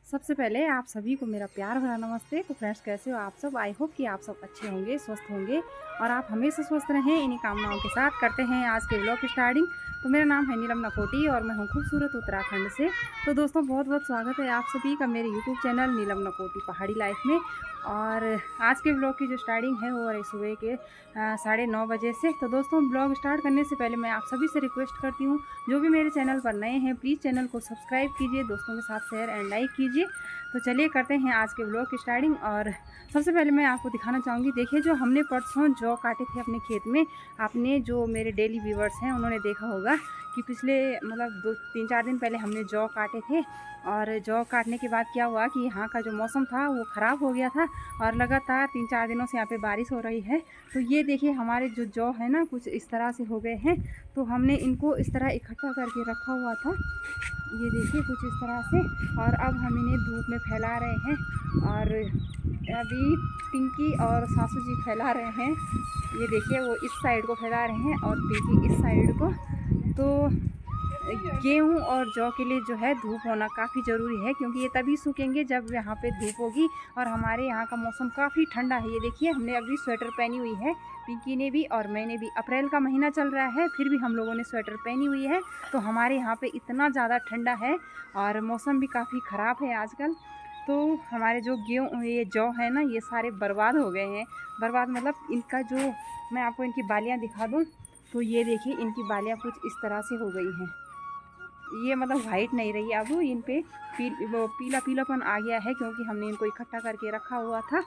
सबसे पहले आप सभी को मेरा प्यार भरा नमस्ते। तो फ्रेंड्स, कैसे हो आप सब? आई होप कि आप सब अच्छे होंगे, स्वस्थ होंगे और आप हमेशा स्वस्थ रहें। इन्हीं कामनाओं के साथ करते हैं आज के व्लॉग की स्टार्टिंग। तो मेरा नाम है नीलम नकोटी और मैं हूँ खूबसूरत उत्तराखंड से। तो दोस्तों, बहुत बहुत स्वागत है आप सभी का मेरे यूट्यूब चैनल नीलम नकोटी पहाड़ी लाइफ में। और आज के व्लॉग की जो स्टार्टिंग है वो हो रही सुबह के 9:30 बजे से। तो दोस्तों, ब्लॉग स्टार्ट करने से पहले मैं आप सभी से रिक्वेस्ट करती हूँ, जो भी मेरे चैनल पर नए हैं प्लीज़ चैनल को सब्सक्राइब कीजिए, दोस्तों के साथ शेयर एंड लाइक कीजिए। तो चलिए करते हैं आज के व्लॉग की स्टार्टिंग। और सबसे पहले मैं आपको दिखाना चाहूँगी, देखिए जो हमने परसों जौ काटे थे अपने खेत में। आपने जो मेरे डेली व्यूवर्स हैं उन्होंने देखा होगा कि पिछले मतलब 2-3-4 दिन पहले हमने जौ काटे थे। और जौ काटने के बाद क्या हुआ कि यहाँ का जो मौसम था वो ख़राब हो गया था और लगातार 3-4 दिनों से यहाँ पे बारिश हो रही है। तो ये देखिए हमारे जो जौ है ना कुछ इस तरह से हो गए हैं। तो हमने इनको इस तरह इकट्ठा करके रखा हुआ था, ये देखिए कुछ इस तरह से। और अब हम इन्हें धूप में फैला रहे हैं और अभी पिंकी और सासू जी फैला रहे हैं। ये देखिए वो इस साइड को फैला रहे हैं और पिंकी इस साइड को। तो गेहूँ और जौ के लिए जो है धूप होना काफ़ी ज़रूरी है, क्योंकि ये तभी सूखेंगे जब यहाँ पे धूप होगी। और हमारे यहाँ का मौसम काफ़ी ठंडा है। ये देखिए हमने अभी स्वेटर पहनी हुई है, पिंकी ने भी और मैंने भी। अप्रैल का महीना चल रहा है फिर भी हम लोगों ने स्वेटर पहनी हुई है। तो हमारे यहाँ पे इतना ज़्यादा ठंडा है और मौसम भी काफ़ी ख़राब है आजकल। तो हमारे जो गेहूँ ये जौ है ना ये सारे बर्बाद हो गए हैं। बर्बाद मतलब इनका जो, मैं आपको इनकी बालियाँ दिखा दूँ तो ये देखिए इनकी बालियाँ कुछ इस तरह से हो गई हैं। ये मतलब वाइट नहीं रही, अब इन पे पीला पीलापन आ गया है, क्योंकि हमने इनको इकट्ठा करके रखा हुआ था।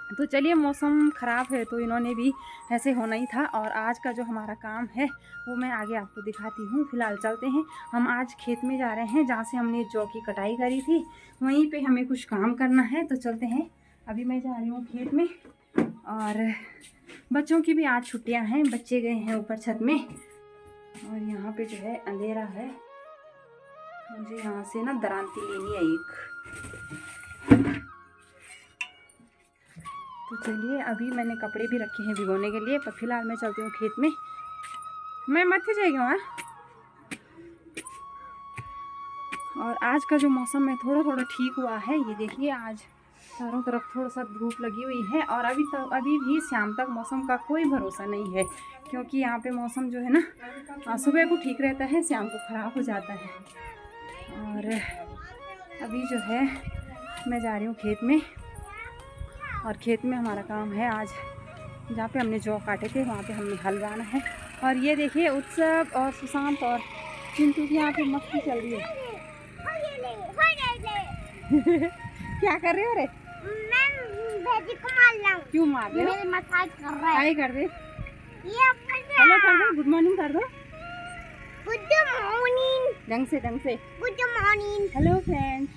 तो चलिए, मौसम ख़राब है तो इन्होंने भी ऐसे होना ही था। और आज का जो हमारा काम है वो मैं आगे आपको दिखाती हूँ। फिलहाल चलते हैं, हम आज खेत में जा रहे हैं जहाँ से हमने जौ की कटाई करी थी, वहीं पे हमें कुछ काम करना है। तो चलते हैं, अभी मैं जा रही हूँ खेत में। और बच्चों की भी आज छुट्टियाँ हैं, बच्चे गए हैं ऊपर छत में। और यहाँ पे जो है अंधेरा है, मुझे यहाँ से ना दरांती लेनी है एक। तो चलिए, अभी मैंने कपड़े भी रखे हैं भिगोने के लिए, पर फिलहाल मैं चलती हूँ खेत में। मैं मत जाएगी वहाँ। और आज का जो मौसम है थोड़ा थोड़ा ठीक हुआ है। ये देखिए आज चारों तरफ थोड़ा सा धूप लगी हुई है। और अभी भी शाम तक मौसम का कोई भरोसा नहीं है, क्योंकि यहाँ पे मौसम जो है ना सुबह को ठीक रहता है, शाम को ख़राब हो जाता है। और अभी जो है मैं जा रही हूँ खेत में। और खेत में हमारा काम है आज, जहाँ पे हमने जौ काटे थे वहाँ पे हमने हल बाना है। और ये देखिए उत्सव और सुशांत और चिंटू की यहाँ पे मस्ती चल रही है। क्या कर रहे हो रे? मैं भेजी को मार रहा हूँ। क्यों मार रहे हो? मेरे मसाज कर रहा है। हाय कर दे, ये हेलो कर दो, गुड मॉर्निंग कर दो। Good morning. ढंग से good morning. Hello friends.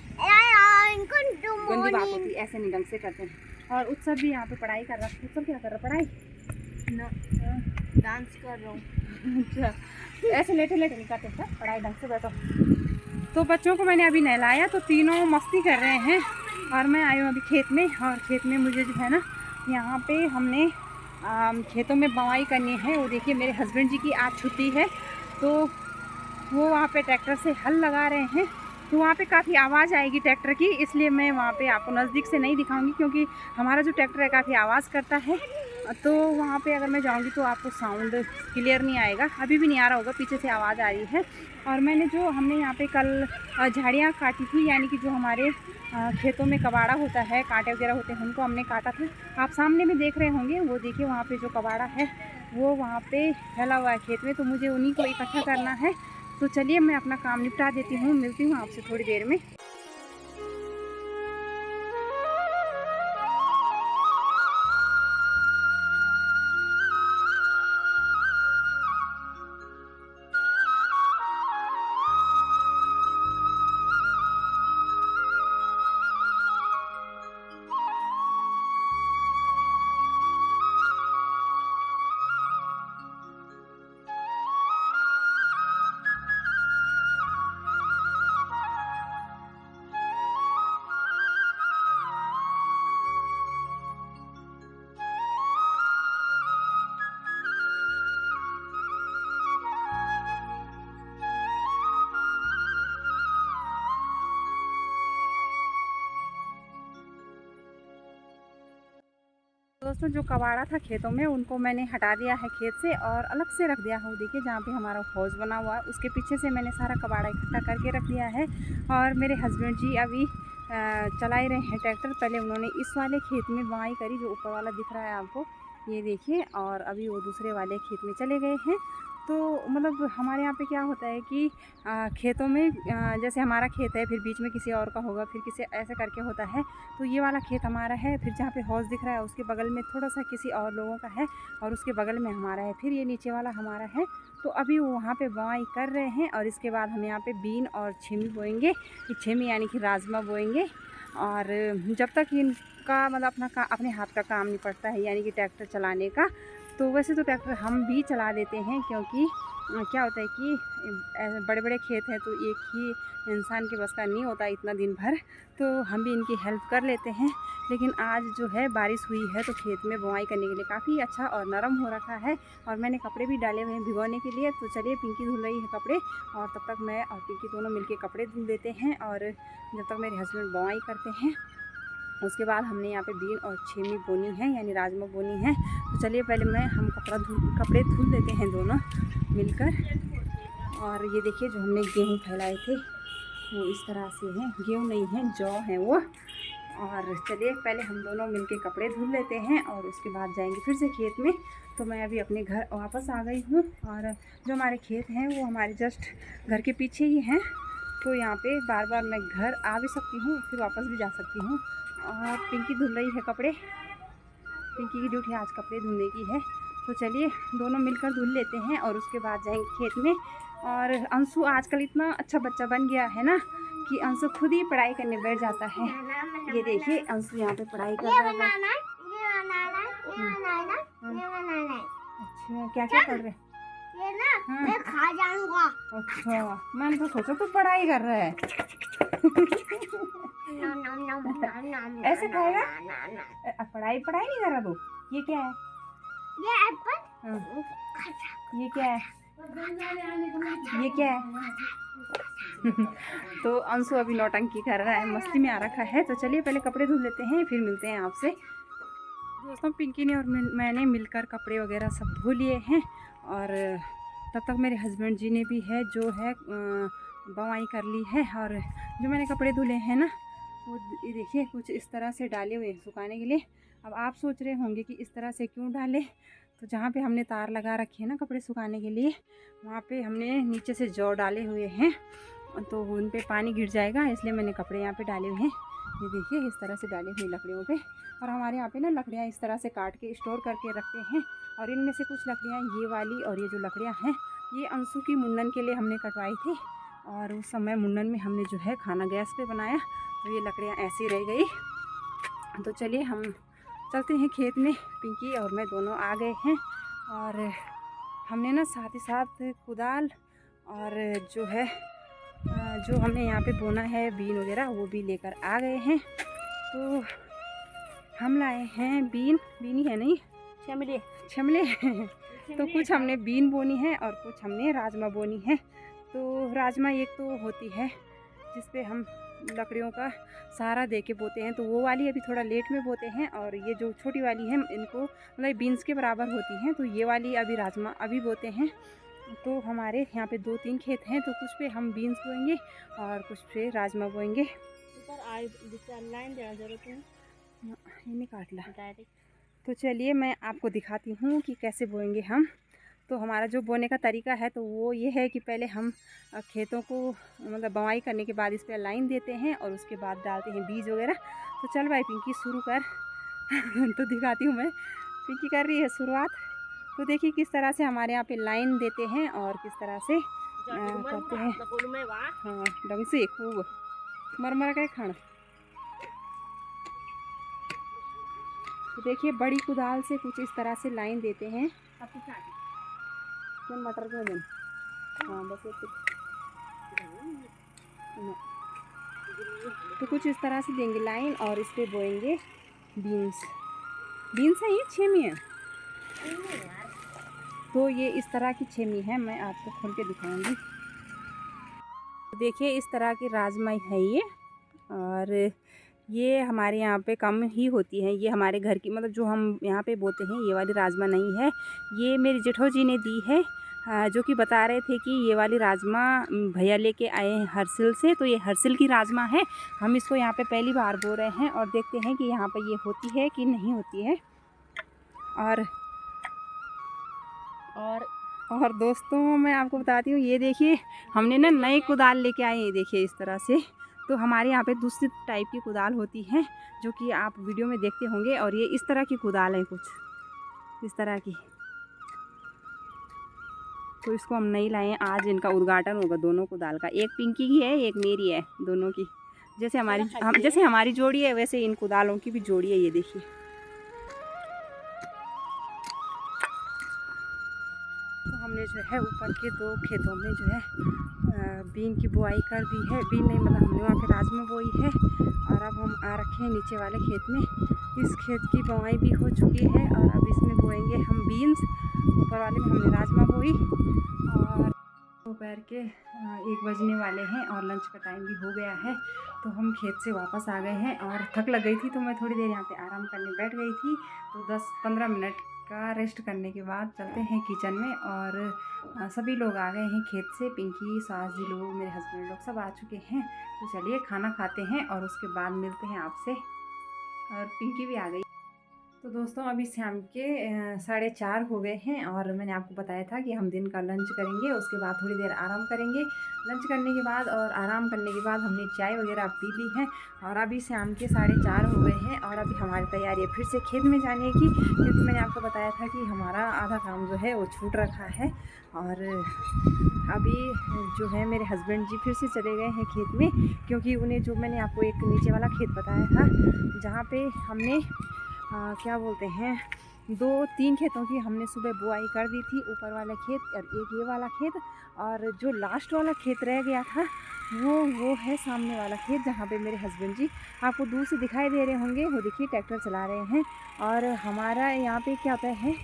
Good गंदी बात होती मॉर्निंग। है, ऐसे नहीं ढंग से करते हैं। और उत्सव भी यहाँ पे पढ़ाई कर रहा है। उत्सव क्या कर रहा है? पढ़ाई डांस कर रहा हूँ। अच्छा, ऐसे लेटे लेटे नहीं करते हैं, पढ़ाई ढंग से बैठो। तो बच्चों को मैंने अभी नहलाया तो तीनों मस्ती कर रहे हैं। और मैं आई हूँ अभी खेत में। और खेत में मुझे जो है ना यहाँ पे हमने खेतों में बवाई करनी है। वो देखिए मेरे हस्बैंड जी की आज छुट्टी है, तो वो वहाँ पे ट्रैक्टर से हल लगा रहे हैं। तो वहाँ पे काफ़ी आवाज़ आएगी ट्रैक्टर की, इसलिए मैं वहाँ पे आपको नज़दीक से नहीं दिखाऊंगी, क्योंकि हमारा जो ट्रैक्टर है काफ़ी आवाज़ करता है। तो वहाँ पे अगर मैं जाऊँगी तो आपको साउंड क्लियर नहीं आएगा। अभी भी नहीं आ रहा होगा, पीछे से आवाज़ आ रही है। और हमने यहाँ पे कल झाड़ियाँ काटी थी, यानी कि जो हमारे खेतों में कबाड़ा होता है, कांटे वगैरह होते हैं, उनको हमने काटा था। आप सामने में देख रहे होंगे, वो देखिए वहाँ पे जो कबाड़ा है वो वहाँ पे फैला हुआ है खेत में। तो मुझे उन्हीं को इकट्ठा करना है। तो चलिए मैं अपना काम निपटा देती हूँ, मिलती हूँ आपसे थोड़ी देर में। दोस्तों जो कबाड़ा था खेतों में उनको मैंने हटा दिया है खेत से और अलग से रख दिया है। देखिए जहाँ पे हमारा हौज़ बना हुआ है उसके पीछे से मैंने सारा कबाड़ा इकट्ठा करके रख दिया है। और मेरे हस्बैंड जी अभी चला ही रहे हैं ट्रैक्टर। पहले उन्होंने इस वाले खेत में बुआई करी जो ऊपर वाला दिख रहा है आपको, ये देखिए, और अभी वो दूसरे वाले खेत में चले गए हैं। तो मतलब हमारे यहाँ पे क्या होता है कि खेतों में जैसे हमारा खेत है, फिर बीच में किसी और का होगा, फिर किसी ऐसे करके होता है। तो ये वाला खेत हमारा है, फिर जहाँ पे हौज़ दिख रहा है उसके बगल में थोड़ा सा किसी और लोगों का है, और उसके बगल में हमारा है, फिर ये नीचे वाला हमारा है। तो अभी वो वहाँ पे बुआई कर रहे हैं और इसके बाद हम यहाँ पे बीन और छेमी बोएंगे। ये छेमी यानी कि राजमा बोएंगे। और जब तक इनका मतलब अपने हाथ का काम नहीं पड़ता है, यानी कि ट्रैक्टर चलाने का, तो वैसे तो ट्रैक्टर हम भी चला देते हैं, क्योंकि क्या होता है कि बड़े बड़े खेत हैं तो एक ही इंसान के बस का नहीं होता इतना दिन भर, तो हम भी इनकी हेल्प कर लेते हैं। लेकिन आज जो है बारिश हुई है तो खेत में बुआई करने के लिए काफ़ी अच्छा और नरम हो रखा है, और मैंने कपड़े भी डाले हुए हैं भिगोने के लिए। तो चलिए पिंकी धुल रही है कपड़े, और तब तक मैं और पिंकी दोनों मिलके कपड़े धुल देते हैं। और जब तक मेरे हस्बैंड बुआई करते हैं, उसके बाद हमने यहाँ पे बीन और छेमी बोनी है, यानी राजमा बोनी है। तो चलिए पहले हम कपड़े धुल देते हैं दोनों मिलकर। और ये देखिए जो हमने गेहूँ फैलाए थे वो इस तरह से हैं, गेहूँ नहीं है जौ है वो। और चलिए पहले हम दोनों मिलके कपड़े धुल लेते हैं और उसके बाद जाएंगे फिर से खेत में। तो मैं अभी अपने घर वापस आ गई हूँ, और जो हमारे खेत हैं वो हमारे जस्ट घर के पीछे ही हैं। तो यहाँ पे बार बार मैं घर आ भी सकती हूँ, फिर वापस भी जा सकती हूँ। और पिंकी धुल रही है कपड़े, पिंकी की ड्यूटी आज कपड़े धुलने की है। तो चलिए दोनों मिलकर धुल लेते हैं और उसके बाद जाएंगे खेत में। और अंशु आजकल इतना अच्छा बच्चा बन गया है ना कि अंशु खुद ही पढ़ाई करने बैठ जाता है। ये देखिए अंशु यहाँ पे पढ़ाई कर रहा है। अच्छा क्या क्या पढ़ रहे हैं? ये ना मैं खा जाऊंगा। अच्छा मैंने तो सोचा तू पढ़ाई कर रहा है। ऐसे खाएगा? पढ़ाई नहीं कर रहा तू? ये क्या है? ये एप्पल। ये क्या है? ये क्या है? तो अंशु अभी नौटंकी कर रहा है, मस्ती में आ रखा है। तो चलिए पहले कपड़े धुल लेते हैं, फिर मिलते हैं आपसे। दोस्तों पिंकी ने और मैंने मिलकर कपड़े वगैरह सब धो लिए हैं, और तब तक मेरे हस्बैंड जी ने भी है जो है बुआई कर ली है। और जो मैंने कपड़े धुले हैं ना वो देखिए कुछ इस तरह से डाले हुए हैं सुखाने के लिए। अब आप सोच रहे होंगे कि इस तरह से क्यों डाले, तो जहाँ पे हमने तार लगा रखी है ना कपड़े सुखाने के लिए, वहाँ पे हमने नीचे से जौ डाले हुए हैं, तो उन पे पानी गिर जाएगा, इसलिए मैंने कपड़े यहाँ पे डाले हुए हैं। ये देखिए इस तरह से डाले हुए लकड़ियों पे। और हमारे यहाँ पे ना लकड़ियाँ इस तरह से काट के स्टोर करके रखते हैं, और इनमें से कुछ लकड़ियाँ ये वाली और ये जो लकड़ियाँ हैं ये अंशु की मुंडन के लिए हमने कटवाई थी, और उस समय मुंडन में हमने जो है खाना गैस पे बनाया, तो ये लकड़ियाँ ऐसी रह गई। तो चलिए हम चलते हैं खेत में। पिंकी और मैं दोनों आ गए हैं, और हमने ना साथ ही साथ कुदाल और जो है जो हमने यहाँ पे बोना है बीन वगैरह वो भी लेकर आ गए हैं। तो हम लाए हैं बीनी है नहीं छमले तो कुछ हमने बीन बोनी है और कुछ हमने राजमा बोनी है। तो राजमा एक तो होती है जिस पे हम लकड़ियों का सहारा दे के बोते हैं, तो वो वाली अभी थोड़ा लेट में बोते हैं, और ये जो छोटी वाली है इनको मतलब बीन्स के बराबर होती हैं, तो ये वाली अभी राजमा अभी बोते हैं। तो हमारे यहाँ पे 2-3 खेत हैं, तो कुछ पे हम बीन्स बोएंगे और कुछ पे राजमा बोएंगे। इन्हें काट ला। तो चलिए मैं आपको दिखाती हूँ कि कैसे बोएंगे हम। तो हमारा जो बोने का तरीका है तो वो ये है कि पहले हम खेतों को मतलब बुआई करने के बाद इस पर लाइन देते हैं और उसके बाद डालते हैं बीज वगैरह। तो चल भाई पिंकी शुरू कर तो दिखाती हूँ मैं। पिंकी कर रही है शुरुआत। तो देखिए किस तरह से हमारे यहाँ पे लाइन देते हैं और किस तरह से करते हैं। हाँ ढंग से खूब मर के खाना। तो देखिए बड़ी कुदाल से कुछ इस तरह से लाइन देते हैं। मटर के दिन हाँ बस तो कुछ इस तरह से देंगे लाइन, और इस पे बोएंगे बीन्स है, ये छेमी है। तो ये इस तरह की छेमी है, मैं आपको खोल के दिखाऊंगी। तो देखिए इस तरह की राजमा है ये, और ये हमारे यहाँ पे कम ही होती है। ये हमारे घर की मतलब जो हम यहाँ पे बोते हैं ये वाली राजमा नहीं है। ये मेरी जेठो जी ने दी है, जो कि बता रहे थे कि ये वाली राजमा भैया लेके आए हैं हरसिल से। तो ये हरसिल की राजमा है। हम इसको यहाँ पे पहली बार बो रहे हैं और देखते हैं कि यहाँ पे ये होती है कि नहीं होती है। और दोस्तों मैं आपको बताती हूँ, ये देखिए हमने ना नए कुदाल लेके आए हैं। देखिए इस तरह से। तो हमारे यहाँ पे दूसरी टाइप की कुदाल होती है जो कि आप वीडियो में देखते होंगे। और ये इस तरह की कुदाल है, कुछ इस तरह की। तो इसको हम नहीं लाए हैं, आज इनका उद्घाटन होगा दोनों कुदाल का। एक पिंकी की है, एक मेरी है, दोनों की। जैसे हमारी जोड़ी है वैसे इन कुदालों की भी जोड़ी है। ये देखिए तो हमने जो है ऊपर के 2 खेतों में जो है बीन की बुआई कर दी है। बीन नहीं मतलब हमने वहाँ पे राजमा बोई है। और अब हम आ रखे हैं नीचे वाले खेत में। इस खेत की बुआई भी हो चुकी है और अब इसमें बोएंगे हम बीन्स। ऊपर वाले में हमने राजमा बोई। और दोपहर के 1 बजने वाले हैं और लंच का टाइम भी हो गया है। तो हम खेत से वापस आ गए हैं और थक लग गई थी तो मैं थोड़ी देर यहाँ पे आराम करने बैठ गई थी। तो 10-15 मिनट का रेस्ट करने के बाद चलते हैं किचन में। और सभी लोग आ गए हैं खेत से। पिंकी, सास जी लोग, मेरे हस्बैंड लोग सब आ चुके हैं। तो चलिए खाना खाते हैं और उसके बाद मिलते हैं आपसे। और पिंकी भी आ गई। तो दोस्तों अभी शाम के 4:30 हो गए हैं और मैंने आपको बताया था कि हम दिन का लंच करेंगे, उसके बाद थोड़ी देर आराम करेंगे। लंच करने के बाद और आराम करने के बाद हमने चाय वगैरह पी ली है। और अभी शाम के 4:30 हो गए हैं और अभी हमारी तैयारी है फिर से खेत में जाने की, क्योंकि मैंने आपको बताया था कि हमारा आधा काम जो है वो छूट रखा है। और अभी जो है मेरे हस्बैंड जी फिर से चले गए हैं खेत में, क्योंकि उन्हें जो मैंने आपको एक नीचे वाला खेत बताया था जहाँ पे हमने क्या बोलते हैं 2-3 खेतों की हमने सुबह बुआई कर दी थी। ऊपर वाला खेत और एक ये वाला खेत। और जो लास्ट वाला खेत रह गया था वो है सामने वाला खेत, जहाँ पे मेरे हस्बैंड जी आपको दूर से दिखाई दे रहे होंगे। वो देखिए ट्रैक्टर चला रहे हैं। और हमारा यहाँ पे क्या होता है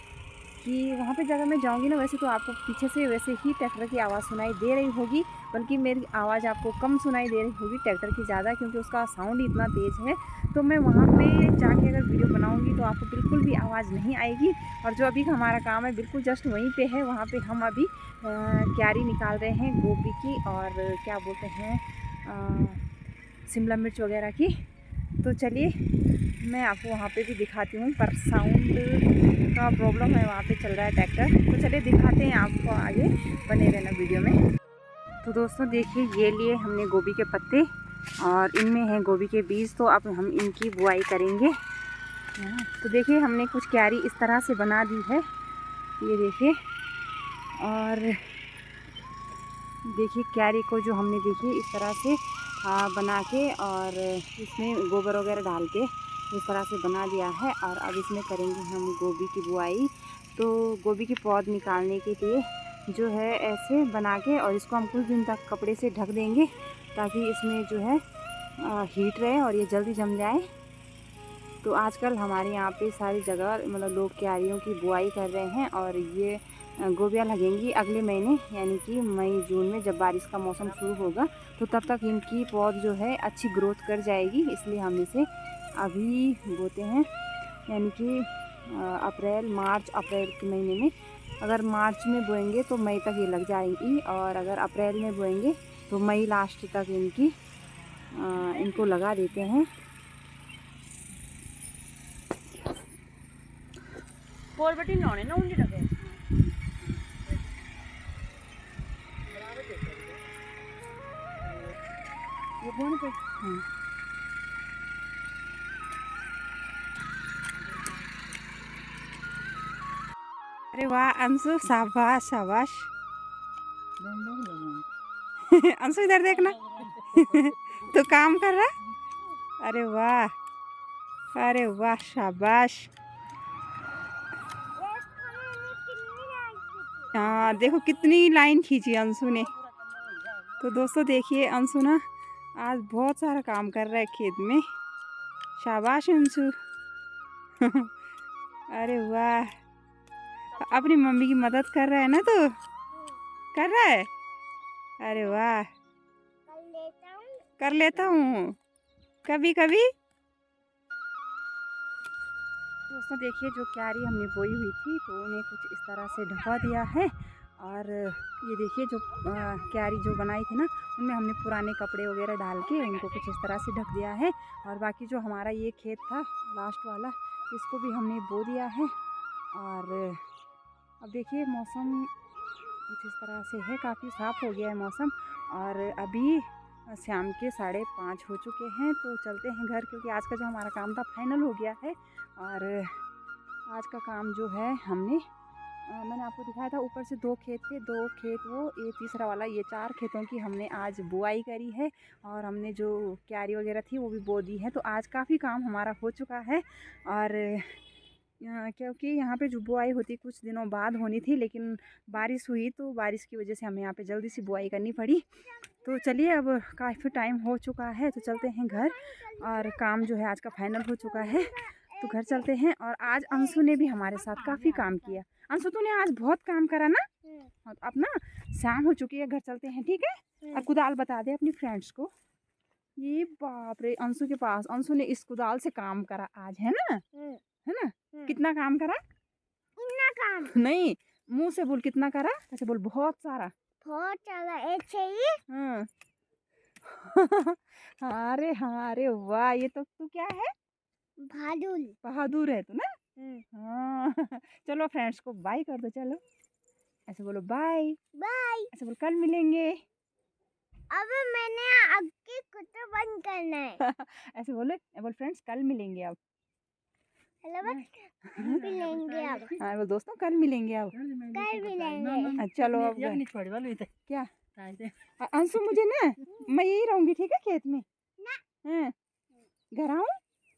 कि वहाँ पे जगह मैं जाऊँगी ना, वैसे तो आपको पीछे से वैसे ही ट्रैक्टर की आवाज़ सुनाई दे रही होगी, बल्कि मेरी आवाज़ आपको कम सुनाई दे रही होगी ट्रैक्टर की ज़्यादा, क्योंकि उसका साउंड ही इतना तेज़ है। तो मैं वहाँ पे जाके अगर वीडियो बनाऊँगी तो आपको बिल्कुल भी आवाज़ नहीं आएगी। और जो अभी हमारा काम है बिल्कुल जस्ट वहीं पे है। वहाँ पे हम अभी क्यारी निकाल रहे हैं गोभी की और क्या बोलते हैं शिमला मिर्च वगैरह की। तो चलिए मैं आपको वहाँ पे भी दिखाती हूँ, पर साउंड का प्रॉब्लम है, वहाँ पे चल रहा है ट्रैक्टर। तो चलिए दिखाते हैं आपको, आगे बने रहना वीडियो में। तो दोस्तों देखिए ये लिए हमने गोभी के पत्ते और इनमें हैं गोभी के बीज। तो अब हम इनकी बुआई करेंगे। तो देखिए हमने कुछ क्यारी इस तरह से बना दी है, ये देखिए। और देखिए क्यारी को जो हमने देखिए इस तरह से बना के और इसमें गोबर वगैरह डाल के इस तरह से बना दिया है। और अब इसमें करेंगे हम गोभी की बुआई। तो गोभी की पौध निकालने के लिए जो है ऐसे बना के और इसको हम कुछ दिन तक कपड़े से ढक देंगे, ताकि इसमें जो है हीट रहे और ये जल्दी जम जाए। तो आजकल हमारे यहाँ पे सारी जगह मतलब लोग क्यारियों की बुआई कर रहे हैं। और ये गोभियाँ लगेंगी अगले महीने, यानी कि मई जून में, जब बारिश का मौसम शुरू होगा। तो तब तक इनकी पौध जो है अच्छी ग्रोथ कर जाएगी, इसलिए हम इसे अभी बोते हैं, यानी कि मार्च अप्रैल के महीने में। अगर मार्च में बोएंगे तो मई तक ये लग जाएगी, और अगर अप्रैल में बोएंगे तो मई लास्ट तक इनको लगा देते हैं। बटी लाने ना उंडी लगे ये बोने पे अरे वाह अंशु, शाबाश शाबाश। अंशु इधर देखना। तो काम कर रहा। अरे वाह, अरे वाह शाबाश। हाँ देखो कितनी लाइन खींची अंशु ने। तो दोस्तों देखिए अंशु ना आज बहुत सारा काम कर रहा है खेत में। शाबाश अंशु। अरे वाह, अपनी मम्मी की मदद कर रहा है ना, तो कर रहा है। अरे वाह, कर लेता हूँ कभी कभी। दोस्तों देखिए, जो क्यारी हमने बोई हुई थी तो उन्हें कुछ इस तरह से ढका दिया है। और ये देखिए, जो क्यारी जो बनाई थी ना, उनमें हमने पुराने कपड़े वगैरह डाल के उनको कुछ इस तरह से ढक दिया है। और बाकी जो हमारा ये खेत था लास्ट वाला, इसको भी हमने बो दिया है। और अब देखिए, मौसम कुछ इस तरह से है, काफ़ी साफ़ हो गया है मौसम। और अभी शाम के 5:30 हो चुके हैं, तो चलते हैं घर, क्योंकि आज का जो हमारा काम था फाइनल हो गया है। और आज का काम जो है मैंने आपको दिखाया था, ऊपर से 2 खेत थे, 2 खेत वो, ये तीसरा वाला, ये 4 खेतों की हमने आज बुआई करी है। और हमने जो क्यारी वगैरह थी वो भी बो दी है। तो आज काफ़ी काम हमारा हो चुका है। और क्योंकि यहाँ पे जो बुआई होती कुछ दिनों बाद होनी थी, लेकिन बारिश हुई, तो बारिश की वजह से हमें यहाँ पे जल्दी से बुआई करनी पड़ी। तो चलिए, अब काफ़ी टाइम हो चुका है, तो चलते हैं घर। और काम जो है आज का फाइनल हो चुका है, तो घर चलते हैं। और आज अंशु ने भी हमारे साथ काफ़ी काम किया। अंशु, तूने आज बहुत काम करा ना। हाँ, तो अब ना शाम हो चुकी है, घर चलते हैं, ठीक है। और कुदाल बता दे अपनी फ्रेंड्स को। ये बाप रे, अंशु के पास, अंशु ने इस कुदाल से काम करा आज, है ना, है ना। कितना काम करा? इतना काम नहीं, मुंह से बोल, कितना करा? ऐसे बोल, बहुत सारा। बहुत चला एक चाहिए। हाँ। अरे हाँ, अरे वाह, ये तो तू क्या है? बहादुर है तू ना। हाँ। चलो फ्रेंड्स को बाय कर दो, चलो ऐसे बोलो, बाय बाय। ऐसे बोल, कल मिलेंगे। अब मैंने आपकी कुत्ता बंद करना है। ऐसे बोल फ्रेंड्स, कल मिलेंगे अब। हेलो मिलेंगे अब। हाँ बोल, दोस्तों कल मिलेंगे अब। कल मिलेंगे। चलो अब क्या अंशु, मुझे ना, मैं यही रहूंगी, ठीक है, खेत में। हाँ, घर आऊँ?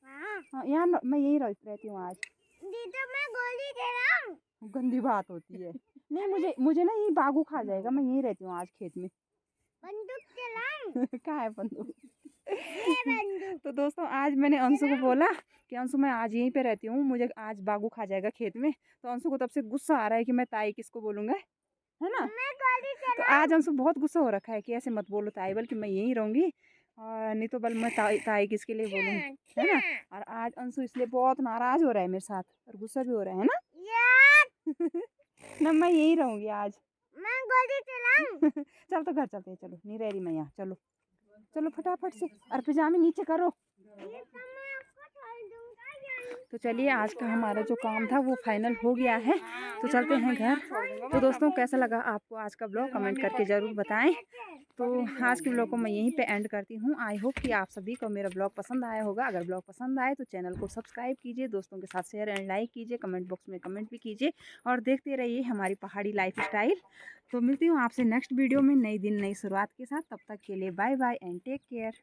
हाँ, यहाँ मैं यही रहती हूँ आज। दीदी मैं गोली दे रहा हूँ। गंदी बात होती है। नहीं, मुझे ना ये बागू खा जाएगा, मैं यहीं रहती हूँ आज खेत में। बंदूक चलाऊं? कहाँ है बंदूक? ये बंदूक। तो दोस्तों, आज मैंने अंशु को बोला कि अंशु, मैं आज यहीं पे रहती हूँ, मुझे आज बागू खा जाएगा खेत में। तो अंशु को तब से गुस्सा आ रहा है कि मैं ताई किसको बोलूँगा, है ना। मैं गोली तो आज अंशु बहुत गुस्सा हो रखा है कि ऐसे मत बोलो ताई, बल्कि मैं यहीं रहूँगी, और नहीं तो मैं ताई किसके लिए बोलूँ, है ना। और आज अंशु इसलिए बहुत नाराज़ हो रहा है मेरे साथ, और गुस्सा भी हो रहा है ना। यार ना, मैं यहीं रहूँगी आज। मैं गोली चलाऊं? चल, तो घर चलते हैं, चलो, नहीं रह रही मैं यहाँ, चलो चलो फटाफट से, और पिजामे नीचे करो। ये तो मैं आपको छोड़ दूंगा यार। तो चलिए, आज का हमारा जो काम था वो फाइनल हो गया है, तो चलते हैं घर। तो दोस्तों, कैसा लगा आपको आज का ब्लॉग, कमेंट करके ज़रूर बताएं। तो आज के ब्लॉग को मैं यहीं पे एंड करती हूँ। आई होप कि आप सभी को मेरा ब्लॉग पसंद आया होगा। अगर ब्लॉग पसंद आए तो चैनल को सब्सक्राइब कीजिए, दोस्तों के साथ शेयर एंड लाइक कीजिए, कमेंट बॉक्स में कमेंट भी कीजिए, और देखते रहिए हमारी पहाड़ी लाइफ स्टाइल। तो मिलती हूँ आपसे नेक्स्ट वीडियो में, नई दिन नई शुरुआत के साथ। तब तक के लिए bye bye and take care.